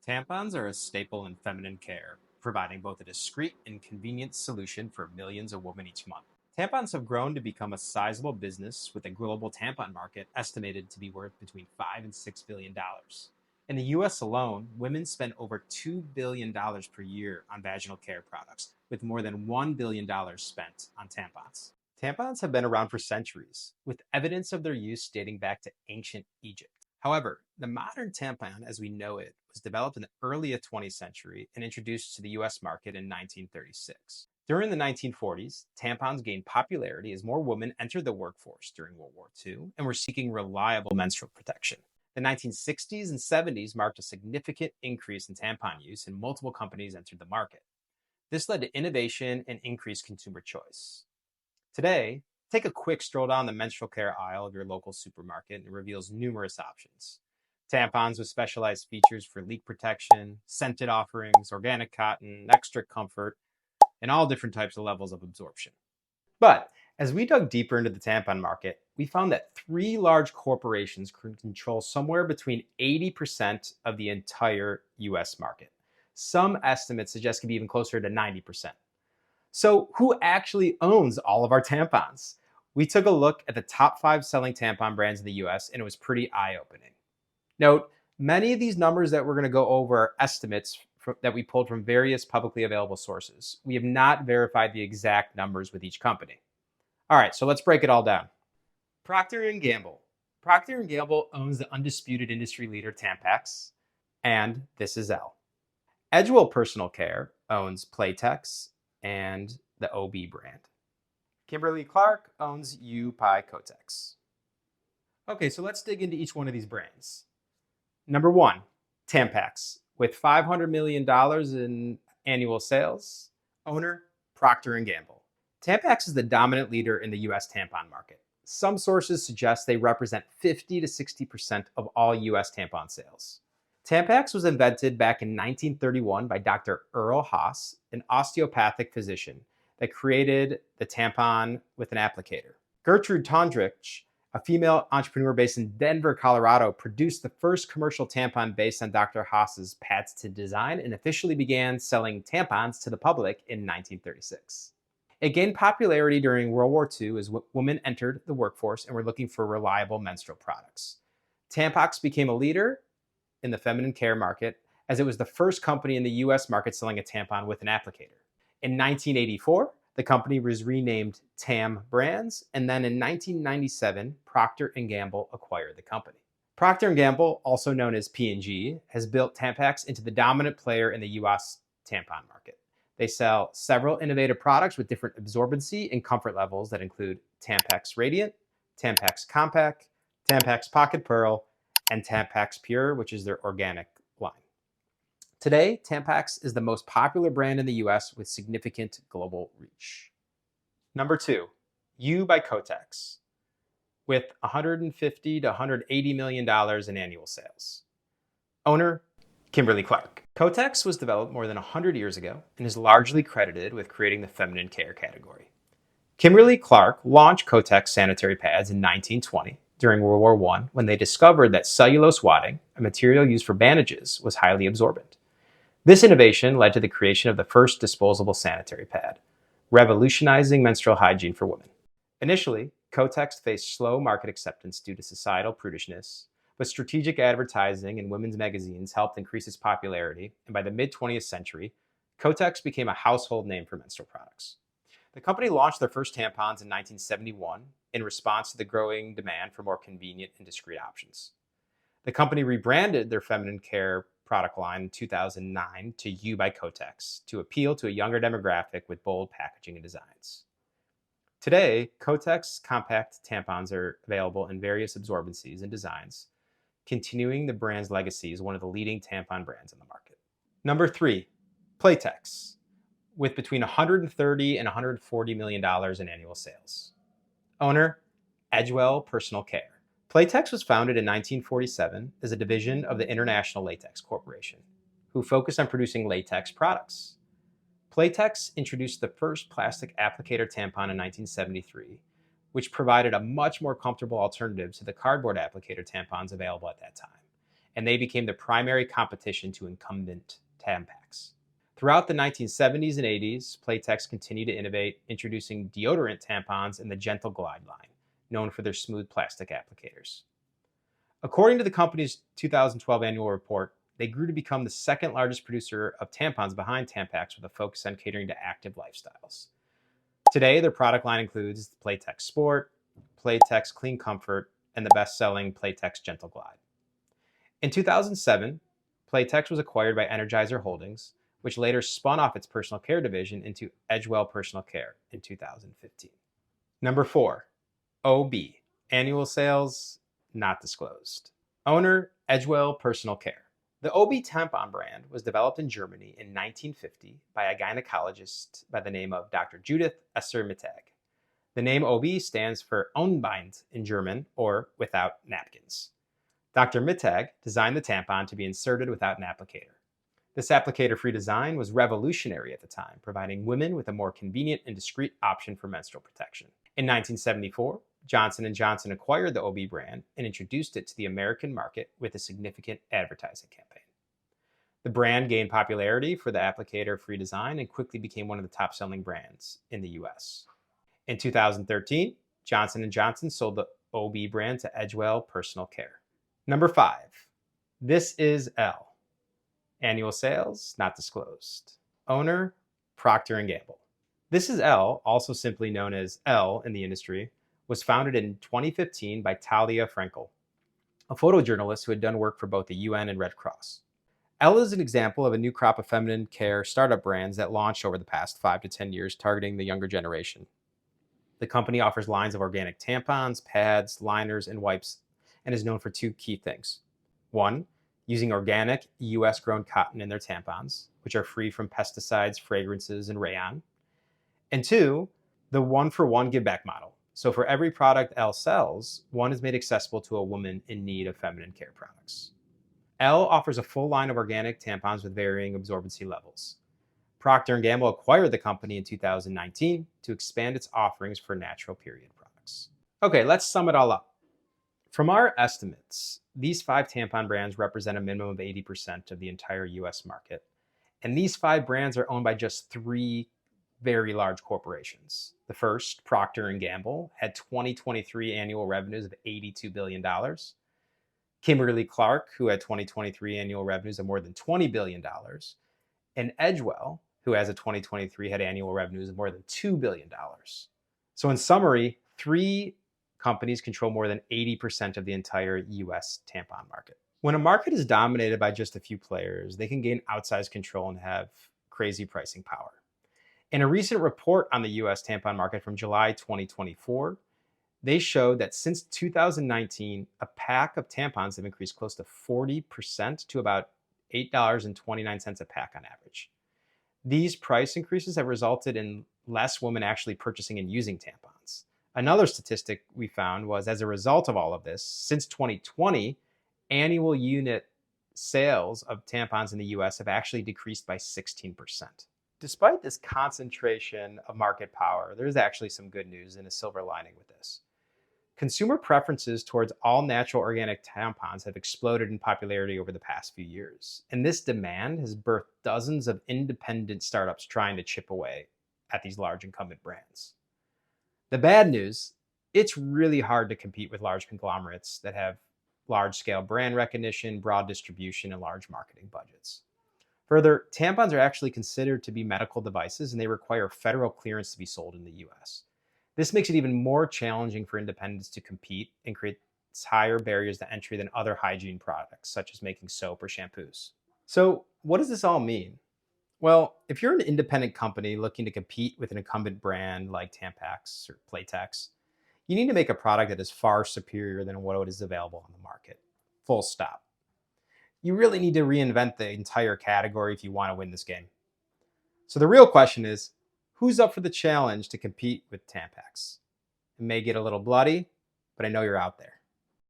Tampons are a staple in feminine care, providing both a discreet and convenient solution for millions of women each month. Tampons have grown to become a sizable business with a global tampon market estimated to be worth between $5 and $6 billion. In the US alone, women spend over $2 billion per year on vaginal care products, with more than $1 billion spent on tampons. Tampons have been around for centuries, with evidence of their use dating back to ancient Egypt. However, the modern tampon as we know it was developed in the early 20th century and introduced to the US market in 1936. During the 1940s, tampons gained popularity as more women entered the workforce during World War II and were seeking reliable menstrual protection. The 1960s and 70s marked a significant increase in tampon use, and multiple companies entered the market. This led to innovation and increased consumer choice. Today, take a quick stroll down the menstrual care aisle of your local supermarket and it reveals numerous options. Tampons with specialized features for leak protection, scented offerings, organic cotton, extra comfort, and all different types of levels of absorption. But as we dug deeper into the tampon market, we found that three large corporations control somewhere between 80% of the entire US market. Some estimates suggest it could be even closer to 90%. So, who actually owns all of our tampons? We took a look at the top 5 selling tampon brands in the US, and it was pretty eye-opening. Note, many of these numbers that we're going to go over are estimates that we pulled from various publicly available sources. We have not verified the exact numbers with each company. All right, so let's break it all down. Procter Gamble. Procter Gamble owns the undisputed industry leader Tampax, and this is L. Edgewell Personal Care owns Playtex and the OB brand. Kimberly-Clark owns Kotex. Okay, so let's dig into each one of these brands. Number 1, Tampax, with $500 million in annual sales. Owner, Procter Gamble. Tampax is the dominant leader in the US tampon market. Some sources suggest they represent 50 to 60% of all US tampon sales. Tampax was invented back in 1931 by Dr. Earl Haas, an osteopathic physician that created the tampon with an applicator. Gertrude Tondrich, a female entrepreneur based in Denver, Colorado, produced the first commercial tampon based on Dr. Haas's patented design and officially began selling tampons to the public in 1936. It gained popularity during World War II as women entered the workforce and were looking for reliable menstrual products. Tampax became a leader in the feminine care market as it was the first company in the US market selling a tampon with an applicator. In 1984, the company was renamed Tam Brands, and then in 1997, Procter & Gamble acquired the company. Procter & Gamble, also known as P&G, has built Tampax into the dominant player in the US tampon market. They sell several innovative products with different absorbency and comfort levels that include Tampax Radiant, Tampax Compact, Tampax Pocket Pearl, and Tampax Pure, which is their organic line. Today, Tampax is the most popular brand in the US with significant global reach. Number 2, U by Kotex, with $150 to $180 million in annual sales. Owner, Kimberly-Clark. Kotex was developed more than 100 years ago and is largely credited with creating the feminine care category. Kimberly-Clark launched Kotex sanitary pads in 1920 during World War I when they discovered that cellulose wadding, a material used for bandages, was highly absorbent. This innovation led to the creation of the first disposable sanitary pad, revolutionizing menstrual hygiene for women. Initially, Kotex faced slow market acceptance due to societal prudishness, but strategic advertising in women's magazines helped increase its popularity, and by the mid-20th century, Kotex became a household name for menstrual products. The company launched their first tampons in 1971 in response to the growing demand for more convenient and discreet options. The company rebranded their feminine care product line in 2009 to U by Kotex to appeal to a younger demographic with bold packaging and designs. Today, Kotex compact tampons are available in various absorbencies and designs, continuing the brand's legacy as one of the leading tampon brands in the market. Number 3, Playtex, with between $130 and $140 million in annual sales. Owner, Edgewell Personal Care. Playtex was founded in 1947 as a division of the International Latex Corporation, who focused on producing latex products. Playtex introduced the first plastic applicator tampon in 1973, which provided a much more comfortable alternative to the cardboard applicator tampons available at that time. and they became the primary competition to incumbent Tampax. Throughout the 1970s and 80s, Playtex continued to innovate, introducing deodorant tampons in the Gentle Glide line, known for their smooth plastic applicators. According to the company's 2012 annual report, they grew to become the second largest producer of tampons behind Tampax, with a focus on catering to active lifestyles. Today, their product line includes Playtex Sport, Playtex Clean Comfort, and the best-selling Playtex Gentle Glide. In 2007, Playtex was acquired by Energizer Holdings, which later spun off its personal care division into Edgewell Personal Care in 2015. Number 4, OB, annual sales not disclosed. Owner, Edgewell Personal Care. The OB tampon brand was developed in Germany in 1950 by a gynecologist by the name of Dr. Judith Esser-Mittag. The name OB stands for Unbind in German, or without napkins. Dr. Mittag designed the tampon to be inserted without an applicator. This applicator-free design was revolutionary at the time, providing women with a more convenient and discreet option for menstrual protection. In 1974, Johnson & Johnson acquired the OB brand and introduced it to the American market with a significant advertising campaign. The brand gained popularity for the applicator-free design and quickly became one of the top-selling brands in the US. In 2013, Johnson & Johnson sold the OB brand to Edgewell Personal Care. Number 5, This Is L. Annual sales not disclosed. Owner, Procter Gamble. This Is L, also simply known as L in the industry, was founded in 2015 by Talia Frankel, a photojournalist who had done work for both the UN and Red Cross. L is an example of a new crop of feminine care startup brands that launched over the past 5 to 10 years, targeting the younger generation. The company offers lines of organic tampons, pads, liners, and wipes, and is known for 2 key things. 1, using organic US-grown cotton in their tampons, which are free from pesticides, fragrances, and rayon. And 2, the one-for-one give-back model. So for every product L sells, one is made accessible to a woman in need of feminine care products. L offers a full line of organic tampons with varying absorbency levels. Procter & Gamble acquired the company in 2019 to expand its offerings for natural period products. Okay, let's sum it all up. From our estimates, these 5 tampon brands represent a minimum of 80% of the entire US market. And these 5 brands are owned by just 3 very large corporations. The first, Procter & Gamble, had 2023 annual revenues of $82 billion. Kimberly-Clark, who had 2023 annual revenues of more than $20 billion. And Edgewell, who has a 2023 had annual revenues of more than $2 billion. So in summary, 3 companies control more than 80% of the entire US tampon market. When a market is dominated by just a few players, they can gain outsized control and have crazy pricing power. In a recent report on the US tampon market from July 2024, they showed that since 2019, a pack of tampons have increased close to 40% to about $8.29 a pack on average. These price increases have resulted in less women actually purchasing and using tampons. Another statistic we found was, as a result of all of this, since 2020, annual unit sales of tampons in the US have actually decreased by 16%. Despite this concentration of market power, there's actually some good news and a silver lining with this. Consumer preferences towards all natural organic tampons have exploded in popularity over the past few years, and this demand has birthed dozens of independent startups trying to chip away at these large incumbent brands. The bad news, it's really hard to compete with large conglomerates that have large-scale brand recognition, broad distribution, and large marketing budgets. Further, tampons are actually considered to be medical devices, and they require federal clearance to be sold in the US. This makes it even more challenging for independents to compete and creates higher barriers to entry than other hygiene products, such as making soap or shampoos. So what does this all mean? Well, if you're an independent company looking to compete with an incumbent brand like Tampax or Playtex, you need to make a product that is far superior than what is available on the market. Full stop. You really need to reinvent the entire category if you want to win this game. So the real question is, who's up for the challenge to compete with Tampax? It may get a little bloody, but I know you're out there.